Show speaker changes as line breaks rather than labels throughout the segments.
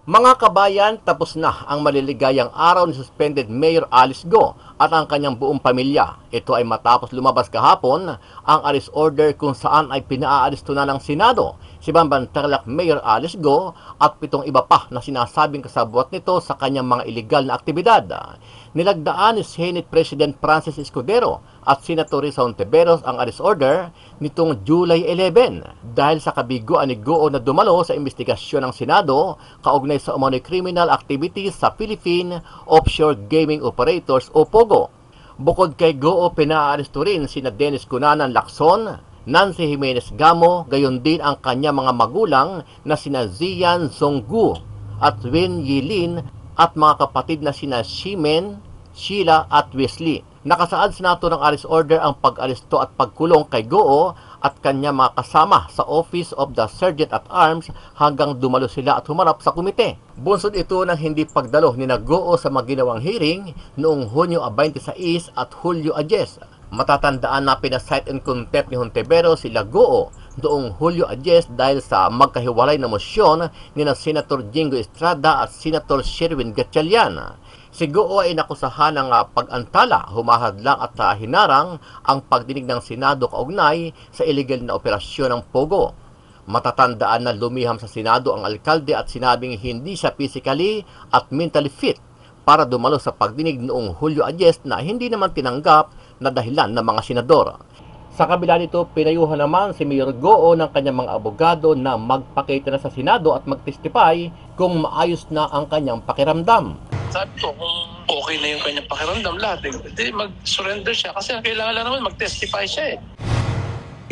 Mga kabayan, tapos na ang maliligayang araw ni suspended Mayor Alice Go at ang kanyang buong pamilya. Ito ay matapos lumabas kahapon ang arrest order kung saan ay pinaaalisto na ng Senado si Bamban Tarlac Mayor Alice Go at 7 iba pa na sinasabing kasabwat nito sa kanyang mga iligal na aktibidad. Nilagdaan ni Senate President Francis Escudero at Senator Risa Hontiveros ang arrest order nitong July 11 dahil sa kabiguan ni Go na dumalo sa investigasyon ng Senado kaugnay sa umano'y criminal activities sa Philippine Offshore Gaming Operators o POGO. Bukod kay Go, pinaaresto rin sina Dennis Cunanan Lacson, Nancy Jimenez Gamo, gayon din ang kanya mga magulang na sina Zian Zonggu at Wen Yilin at mga kapatid na sina Shimen, Sheila at Wesley. Nakasaad sa nato ng arrest order ang pag-aresto at pagkulong kay Goo at kanya mga kasama sa Office of the Sergeant at Arms hanggang dumalo sila at humarap sa komite. Bunsod ito ng hindi pagdalo ni Goo sa maginawang hearing noong Hunyo 26 at Hulyo 10. Matatandaan na pinasight in contempt ni Hontiveros sila Goo noong Hulyo 10 dahil sa magkahiwalay na mosyon ni na Senator Jingo Estrada at Senator Sherwin Gatchalian. Si Goo ay nakusahan ng pag-antala, humahadlang at hinarang ang pagdinig ng Senado kaugnay sa illegal na operasyon ng POGO. Matatandaan na lumiham sa Senado ang alkalde at sinabing hindi siya physically at mentally fit para dumalo sa pagdinig noong Hulyo 10 na hindi naman tinanggap na dahilan ng mga senador. Sa kabila nito, pinayuhan naman si Mayor Goo ng kanyang mga abogado na magpakita na sa Senado at magtestify kung maayos na ang kanyang pakiramdam.
Sabi ko, kung okay na yung kanyang pakiramdam lahat, hindi mag-surrender siya kasi kailangan lang naman mag-testify siya eh.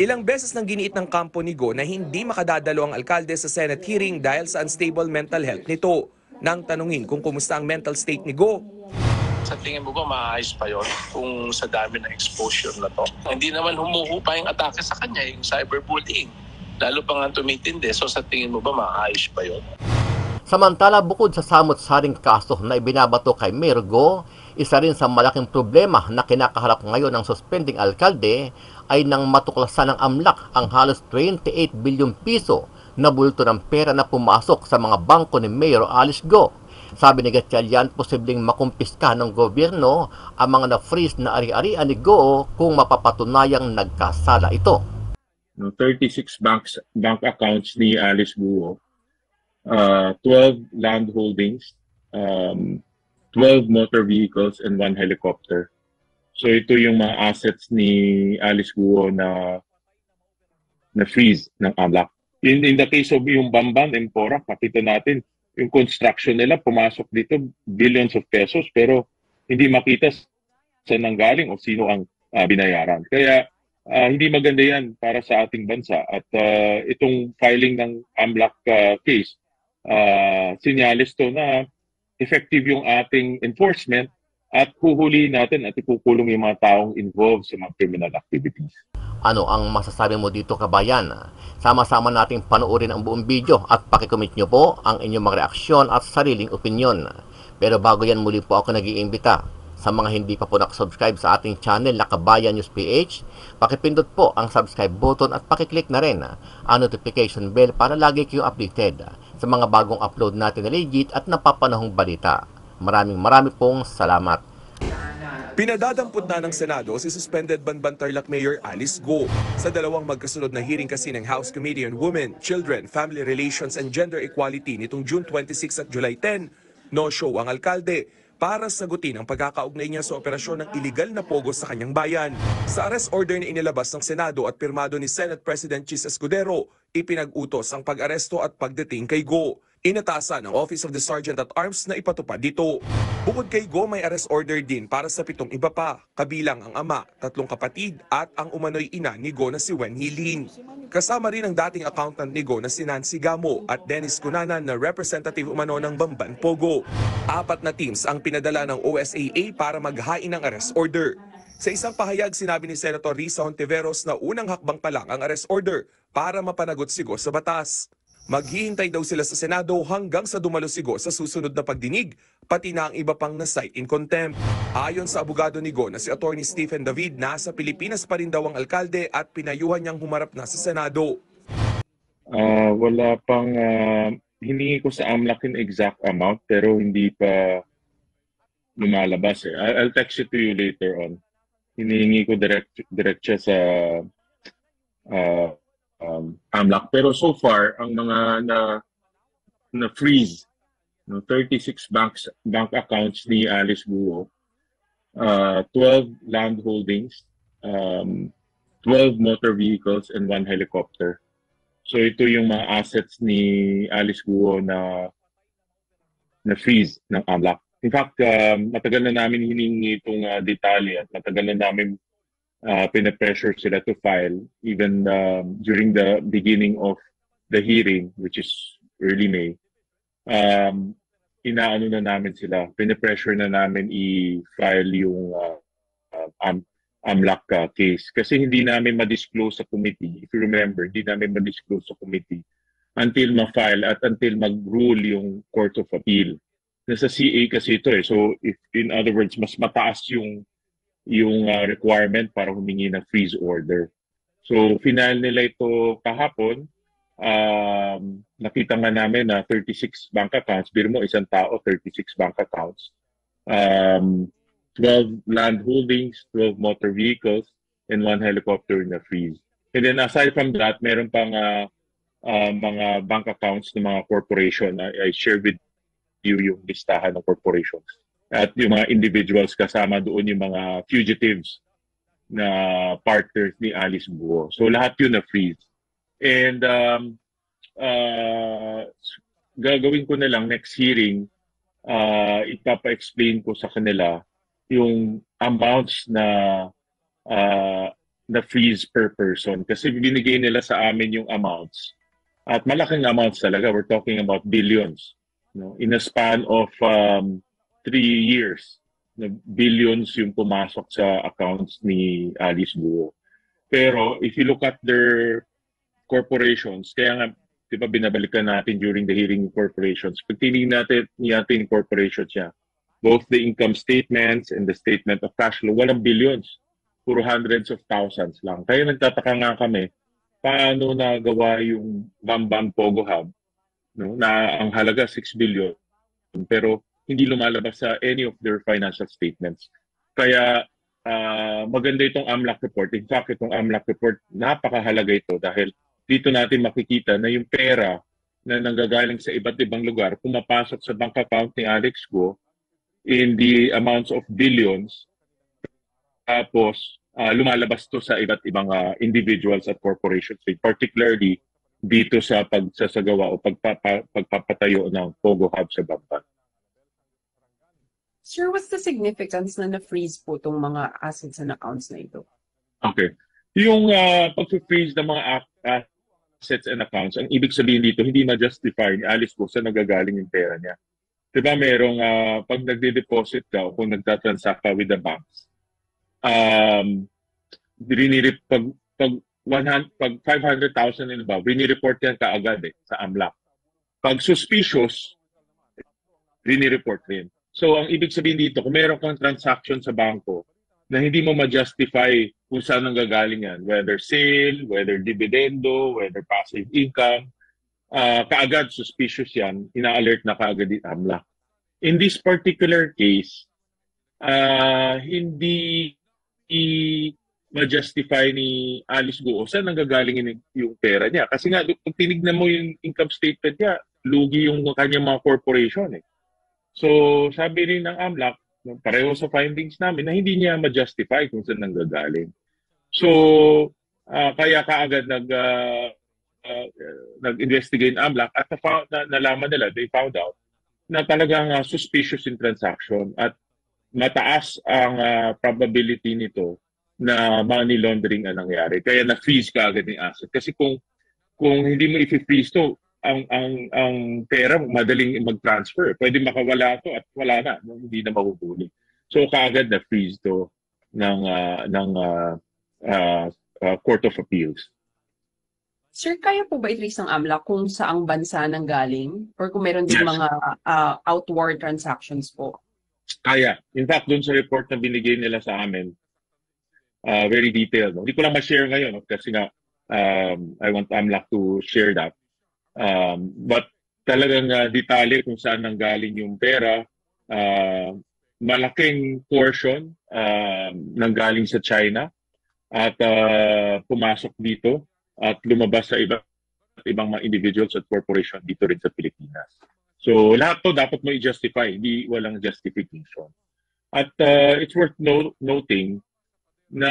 Ilang beses nang giniit ng kampo ni Go na hindi makadadalo ang alkalde sa Senate hearing dahil sa unstable mental health nito. Nang tanungin kung kumusta ang mental state ni Go,
sa tingin mo ba maayos pa yun kung sa dami ng exposure na to? Hindi naman humuhupa yung atake sa kanya, yung cyberbullying. Lalo pa nga tumitindi. So sa tingin mo ba maayos pa yun?
Samantala, bukod sa samot-saring kaso na ibinabato kay Mayor Go, isa rin sa malaking problema na kinakaharap ngayon ng suspending alkalde ay nang matuklasan ng AMLAC ang halos 28 bilyong piso na bulto ng pera na pumasok sa mga bangko ni Mayor Alice Go. Sabi ni Gatchalian, posibleng makumpiska ng gobyerno ang mga na-freeze na ari-arian ni Go kung mapapatunayang nagkasala ito.
36 bank accounts ni Alice Guo, 12 land holdings, 12 motor vehicles, and 1 helicopter. So ito yung mga assets ni Alice Guo na freeze ng AMLAC. In the case of yung Bamban Empora, pakita natin yung construction nila, pumasok dito billions of pesos pero hindi makita saan nanggaling o sino ang binayaran. Kaya hindi maganda yan para sa ating bansa. At itong filing ng AMLAC case, sinyalis to na effective yung ating enforcement at huhuli natin at ipukulong yung mga taong involved sa mga criminal activities.
Ano ang masasabi mo dito, kabayan? Sama-sama nating panoorin ang buong video at pakikomment nyo po ang inyong mga reaksyon at sariling opinyon. Pero bago yan, muli po ako nag-iimbita sa mga hindi pa po nakasubscribe sa ating channel na Kabayan News PH, pakipindot po ang subscribe button at pakiclick na rin ang notification bell para lagi kayong updated sa mga bagong upload natin na legit at napapanahong balita. Maraming pong salamat.
pinadadampot na ng Senado si suspended Bamban Tarlac Mayor Alice Go. Sa dalawang magkasunod na hearing kasi ng House Committee on Women, Children, Family Relations and Gender Equality nitong June 26 at July 10, no-show ang alkalde para sagutin ang pagkakaugnay niya sa operasyon ng iligal na pogo sa kanyang bayan. Sa arrest order na inilabas ng Senado at pirmado ni Senate President Chis Escudero, ipinag-utos ang pag-aresto at pagdeting kay Go. Inatasan ng Office of the Sergeant at Arms na ipatupad dito. Bukod kay Go, may arrest order din para sa 7 iba pa, kabilang ang ama, 3 kapatid at ang umano'y ina ni Go na si Wen Hilin. Kasama rin ang dating accountant ni Go na si Nancy Gamo at Dennis Cunanan na representative umano ng Bamban Pogo. 4 na teams ang pinadala ng OSAA para maghain ng arrest order. Sa isang pahayag, sinabi ni Senator Risa Hontiveros na unang hakbang pa lang ang arrest order para mapanagot si Go sa batas. Maghihintay daw sila sa Senado hanggang sa dumalo si Go sa susunod na pagdinig, pati na ang iba pang na-cite in contempt. Ayon sa abogado ni Go na si Attorney Stephen David, nasa Pilipinas pa rin daw ang alkalde at pinayuhan niyang humarap na sa Senado.
Wala pang hiningi ko sa AMLAC yung exact amount pero hindi pa lumalabas eh. I'll text it to you later on. Hinihingi ko direct siya sa uh, AMLAC. Pero so far, ang mga na freeze no, 36 bank accounts ni Alice Guo, 12 land holdings, 12 motor vehicles, and 1 helicopter. So ito yung mga assets ni Alice Guo na freeze ng AMLAC. In fact, matagal na namin hiningi itong detalye at matagal na namin pinapressure sila to file even during the beginning of the hearing, which is early May. Inaano na namin sila, pinapressure na namin i-file yung AMLAC case kasi hindi namin ma-disclose sa committee. If you remember, hindi namin ma-disclose sa committee until ma-file at until mag-rule yung Court of Appeal. Nasa CA kasi ito eh. So, if, in other words, mas mataas yung requirement para humingi ng freeze order. So, final nila ito kahapon. Nakita nga namin na 36 bank accounts. Biro mo, isang tao, 36 bank accounts. 12 land holdings, 12 motor vehicles, and 1 helicopter in the freeze. And then aside from that, meron pang mga bank accounts ng mga corporation. I shared with yung listahan ng corporations. At yung mga individuals kasama doon yung mga fugitives na partners ni Alice Guo. So lahat yun na freeze. And gagawin ko na lang next hearing, ipapa-explain ko sa kanila yung amounts na freeze per person. Kasi binigay nila sa amin yung amounts. At malaking amounts talaga. We're talking about billions. No? In a span of 3 years, billions yung pumasok sa accounts ni Alice Guo. Pero if you look at their corporations, kaya nga, di ba binabalikan natin during the hearing corporations, pag tinignan natin corporations niya, both the income statements and the statement of cash flow, walang billions. Puro hundreds of thousands lang. Kaya nagtataka nga kami, paano nagawa yung Bambang Pogo Hub, no, na ang halaga 6 billion, pero hindi lumalabas sa any of their financial statements. Kaya maganda itong AMLAC report. In fact, itong AMLAC report, napakahalaga ito dahil dito natin makikita na yung pera na nanggagaling sa iba't ibang lugar, pumapasok sa bank account ni Alex Guo in the amounts of billions, tapos lumalabas to sa iba't ibang individuals at corporations, particularly dito sa pagsasagawa o pagpapatayo ng Pogo Hub sa Bamban.
Sir, what's the significance na na-freeze po itong mga assets and accounts na ito?
Okay. Yung pag-freeze ng mga assets and accounts, ang ibig sabihin dito, hindi ma-justify ni Alice Guo saan nagagaling yung pera niya. Diba merong pag nagde-deposit ka o kung nagtatransact ka with the banks, pag 500,000 and above, rinireport yan kaagad sa AMLAC. Pag suspicious, rinireport rin. So, ang ibig sabihin dito, kung meron kang transaction sa bangko na hindi mo ma-justify kung saan ang gagaling yan, whether sale, whether dividendo, whether passive income, kaagad suspicious yan, ina-alert na kaagad yung AMLAC. In this particular case, hindi ma-justify ni Alice Guo saan nanggagaling yung pera niya. Kasi nga, pag tinignan mo yung income statement niya, lugi yung kanyang mga corporation. So, sabi rin ng AMLAC, pareho sa findings namin, na hindi niya ma-justify kung saan nanggagaling. So, kaya kaagad nag-investigate ng AMLAC at nalaman nila, they found out, na talagang suspicious in transaction at mataas ang probability nito na money laundering ang nangyari. Kaya na-freeze ka agad yung asset. Kasi kung hindi mo i-freeze to, ang pera madaling mag-transfer. Pwede makawala to at wala na. Hindi na mahuhuli. So kaagad na-freeze to ng Court of Appeals.
Sir, kaya po ba i-trace ng AMLAC kung saang bansa nang galing? Or kung meron din
Yes.
mga outward transactions po?
Kaya. In fact, dun sa report na binigay nila sa amin, very detailed. Hindi ko lang ma-share ngayon kasi nga I want AMLAC to share that. But talagang detalye kung saan nanggaling yung pera. Uh, Malaking portion nanggaling sa China at pumasok dito at lumabas sa ibang mga individuals at corporation dito rin sa Pilipinas. So lahat to dapat mo i-justify, hindi walang justification. At it's worth noting na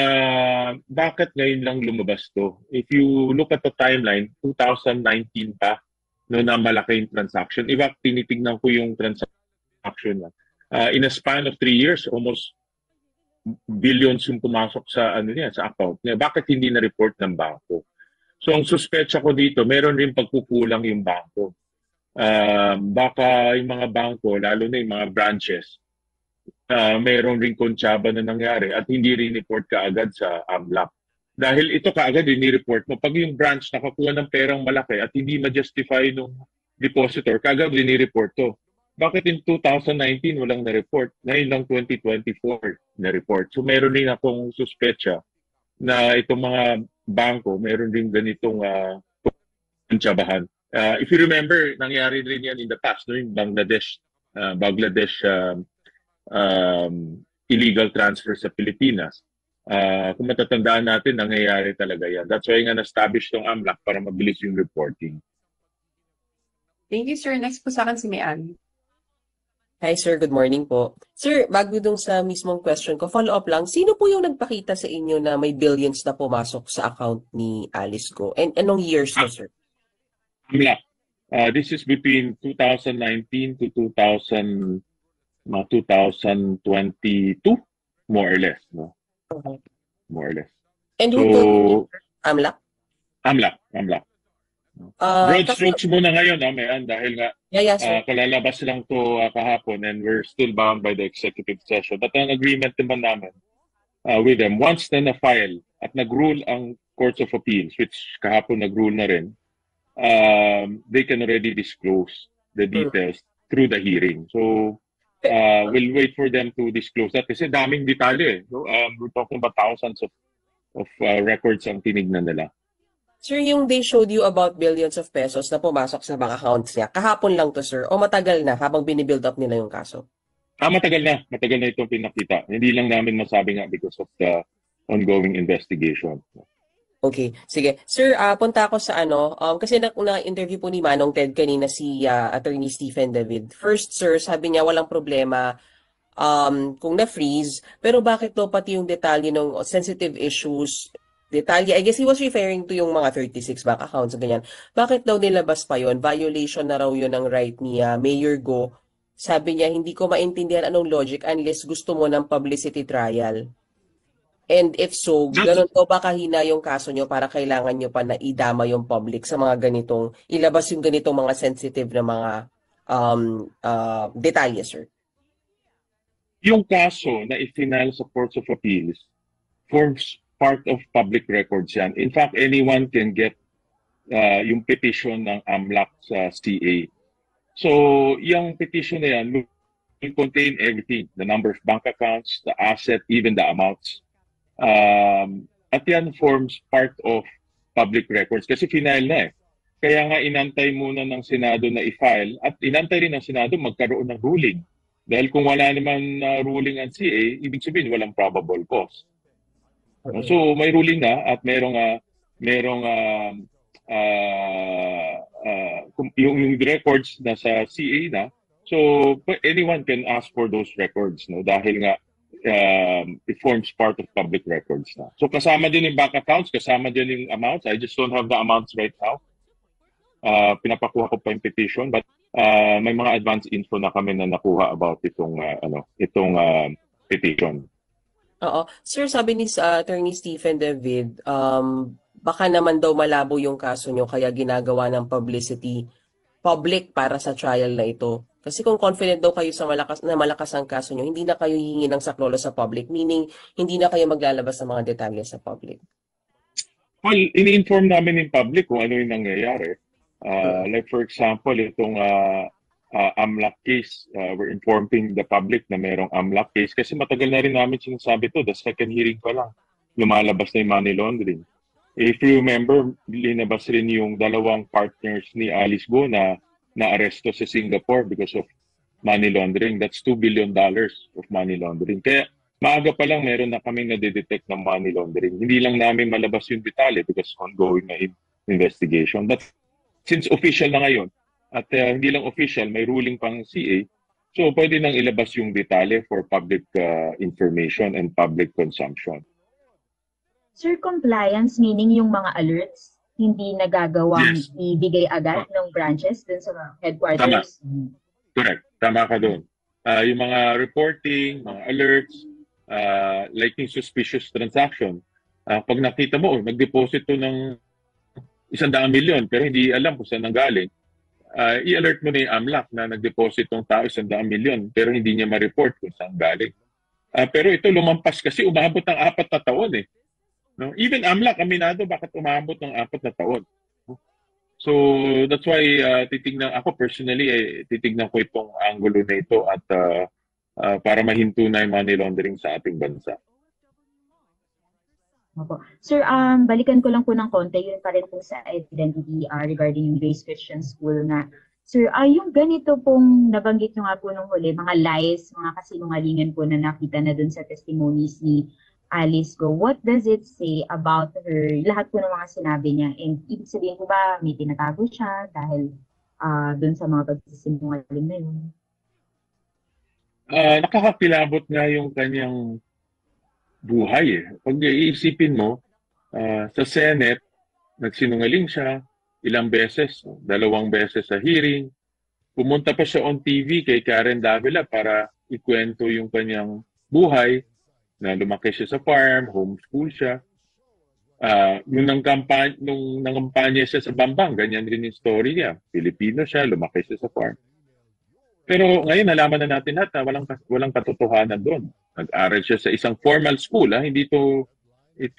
bakit ngayon lang lumabas to. If you look at the timeline, 2019 pa no na malaki yung transaction. In fact, tinitignan ko yung transaction na. In a span of 3 years, almost billions yung pumasok sa sa account niya. Bakit hindi na-report ng bangko? So ang suspetsa ko dito, meron rin pagkukulang yung bangko. Baka yung mga bangko, lalo na yung mga branches, mayroon rin kontsaba na nangyari at hindi rin report kaagad sa AMLAC. Dahil ito kaagad report mo. Pag yung branch nakakuha ng perang malaki at hindi ma-justify nung depositor, kaagad report to. Bakit in 2019 walang na-report? Ngayon lang 2024 na-report. So meron rin akong suspetsa na itong mga bangko, meron rin ganitong kontsabahan. If you remember, nangyari rin yan in the past, no? Yung Bangladesh illegal transfer sa Pilipinas. Kung matatandaan natin, nangyayari talaga yan. That's why nga na-establish tong AMLAC para mabilis yung reporting.
Thank you, sir. Next po sa akin si Mayan.
Hi sir, good morning po. Sir, bago dun sa mismong question ko, follow up lang, sino po yung nagpakita sa inyo na may billions na pumasok sa account ni Alice Go? And anong years to, sir?
AMLAC. This is between 2019 to 2022, more or less. No?
Okay.
More or less.
And who told you, sir? AMLAC?
AMLAC. Broad strokes muna ngayon, Mayan, dahil nga
sir.
kalalabas lang to kahapon and we're still bound by the executive session. But ang agreement naman namin with them, once na na-file at nag-rule ang Courts of Appeals, which kahapon nag-rule na rin, they can already disclose the details through the hearing. So, we'll wait for them to disclose that kasi daming detalye. So, we're talking about thousands of records ang tinignan nila.
Sir, yung they showed you about billions of pesos na pumasok sa bank accounts niya, kahapon lang to, sir, o matagal na habang binibuild up nila yung kaso?
Matagal na itong pinakita. Hindi lang namin masabi nga because of the ongoing investigation.
Okay, sige. Sir, punta ako sa kasi na-interview po ni Manong Ted kanina si Attorney Stephen David. First, sir, sabi niya walang problema kung na-freeze, pero bakit to pati yung detalye ng sensitive issues, detalye, I guess he was referring to yung mga 36 bank accounts, ganyan. Bakit daw nilabas pa yon? Violation na raw yun ng right ni Mayor Go. Sabi niya, hindi ko maintindihan anong logic unless gusto mo ng publicity trial. And if so, ganun daw ba kahina yung kaso nyo para kailangan nyo pa na idama yung public sa mga ganitong, ilabas yung ganitong mga sensitive na mga detalye, sir?
Yung kaso na ifinal sa Courts of Appeals forms part of public records yan. In fact, anyone can get yung petition ng AMLAC sa CA. So, yung petition na yan will contain everything. The number of bank accounts, the asset, even the amounts. At yan forms part of public records kasi final na eh. Kaya nga inantay muna ng Senado na i-file at inantay rin ng Senado magkaroon ng ruling. Dahil kung wala naman ruling ang CA, ibig sabihin walang probable cause. So may ruling na at merong yung records na sa CA na. So anyone can ask for those records, no? Dahil nga it forms part of public records na. So kasama din yung bank accounts, kasama din yung amounts. I just don't have the amounts right now. Pinapakuha ko pa yung petition, but may mga advance info na kami na nakuha about itong petition.
Oo. Sir, sabi ni Attorney Stephen David, baka naman daw malabo yung kaso nyo kaya ginagawa ng public para sa trial na ito. Kasi kung confident daw kayo sa malakas ang kaso nyo, hindi na kayo hihingi ng saklolo sa public, meaning hindi na kayo maglalabas ng mga detalye sa public.
Well, ini-inform namin in public kung ano yung nangyayari. Like for example, itong AMLAC case, we're informing the public na merong AMLAC case kasi matagal na rin namin sinasabi to, the second hearing pa lang, lumalabas na yung money laundering. If you remember, linabas rin yung dalawang partners ni Alice Go na na aresto sa Singapore because of money laundering. That's $2 billion of money laundering. Kaya maaga pa lang meron na kaming nadidetect ng money laundering. Hindi lang namin malabas yung detalye because ongoing na investigation. But since official na ngayon, at hindi lang official, may ruling pang CA, so pwede nang ilabas yung detalye for public information and public consumption.
Sir, compliance meaning yung mga alerts, hindi nagagawang
Yes.
ibigay agad ng branches dun sa headquarters?
Correct. Tama ka doon. Yung mga reporting, mga alerts, like yung suspicious transaction, pag nakita mo, nag-deposit to ng 100 milyon pero hindi alam kung saan nanggaling, i-alert mo na yung AMLAC na nag-deposit tong tao 100 milyon pero hindi niya ma-report kung saan galing. Pero ito lumampas kasi umabot ng 4 na taon eh. No? Even AMLAC, aminado bakit umabot ng 4 na taon. So that's why titignan ako personally, titignan ko itong angulo na ito at para mahinto na yung money laundering sa ating bansa.
Opo. Sir, balikan ko lang po ng konti, yun pa rin po sa identity regarding yung Grace Christian School na, sir, yung ganito pong nabanggit nyo nga po nung huli, mga lies, mga kasinungalingan po na nakita na dun sa testimonies ni Alice Go, what does it say about her, lahat po ng mga sinabi niya? And ibig sabihin po ba may tinatago siya dahil dun sa mga pagsisinungaling na yun?
Nakakakilabot nga yung kanyang buhay eh. Pag iisipin mo, sa Senate, nagsinungaling siya ilang beses, 2 beses sa hearing. Pumunta pa siya on TV kay Karen Davila para ikwento yung kanyang buhay, na lumaki siya sa farm, homeschool siya. Nung nangampanya siya sa Bambang, ganyan rin yung story niya. Pilipino siya, lumaki siya sa farm. Pero ngayon, nalaman na natin lahat na walang katotohanan doon. Nag-aral siya sa isang formal school. Hindi ito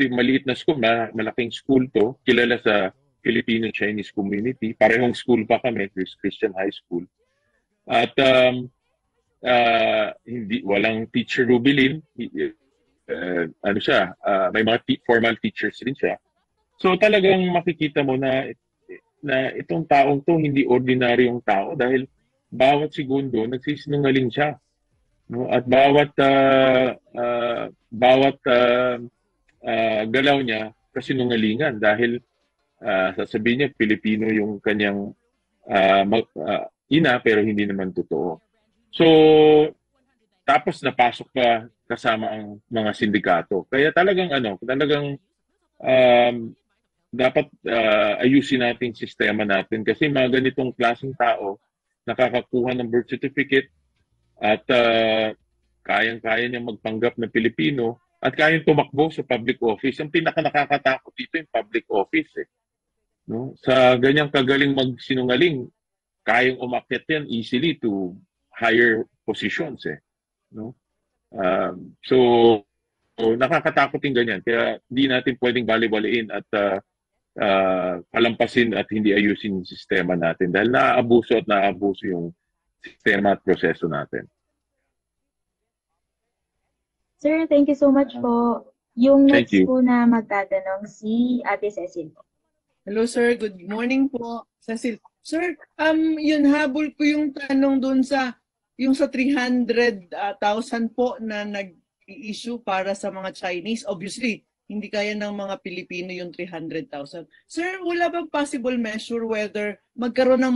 maliit na school, malaking school to. Kilala sa Filipino-Chinese community. Parehong school pa kami, Christian High School. At walang teacher Rubilin. May mga formal teachers din siya. So talagang makikita mo na itong taong to hindi ordinaryong tao dahil bawat segundo nagsisinungaling siya. No? At bawat galaw niya kasinungalingan dahil sasabihin niya Pilipino yung kanyang ina pero hindi naman totoo. So tapos napasok pa kasama ang mga sindikato. Kaya talagang dapat ayusin natin sistema natin kasi mga ganitong klaseng tao nakakakuha ng birth certificate at kayang-kaya niya magpanggap na Pilipino at kayang tumakbo sa public office. Ang pinaka-nakakatakot dito yung public office. No? Sa ganyang kagaling magsinungaling, kayang umakyat yan easily to higher positions. No? So nakakatakot yung ganyan. Kaya hindi natin pwedeng bali-baliin at palampasin at hindi ayusin yung sistema natin dahil naaabuso yung sistema at proseso natin.
Sir, thank you so much po. Yung
Thank
next
you.
po na magtatanong si Ate Cecil po.
Hello sir, good morning po. Cecil. Sir, yun habol ko yung tanong doon sa 300,000 po na nag-i-issue para sa mga Chinese. Obviously, hindi kaya ng mga Pilipino yung 300,000. Sir, wala bang possible measure whether magkaroon ng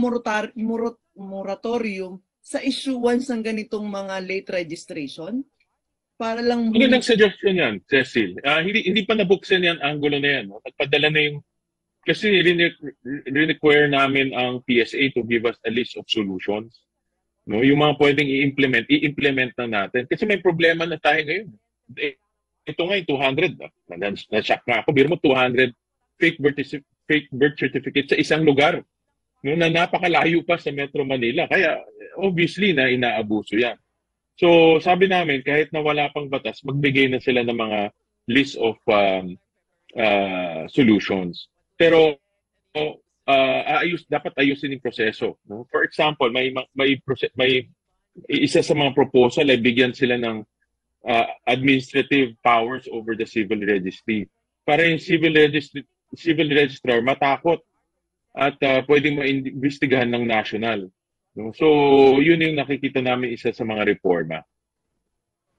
moratorium sa issuance ng ganitong mga late registration? Para lang...
Magandang suggestion yan, Cecil. Hindi pa nabuksan yan, angulo na yan. No? Nagpadala na yung... Kasi require namin ang PSA to give us a list of solutions. No? Yung mga pwedeng i-implement na natin. Kasi may problema na tayo ngayon. Ito nga yung 200. Na-shock na ako. Biro mo 200 fake birth certificate sa isang lugar. No, na napakalayo pa sa Metro Manila. Kaya obviously na inaabuso yan. So sabi namin kahit na wala pang batas, magbigay na sila ng mga list of solutions. Pero dapat ayusin yung proseso. No? For example, may isa sa mga proposal ay bigyan sila ng administrative powers over the civil registry. Para yung civil registrar matakot at pwedeng maimbestigahan ng national. No? So, yun yung nakikita namin isa sa mga reforma.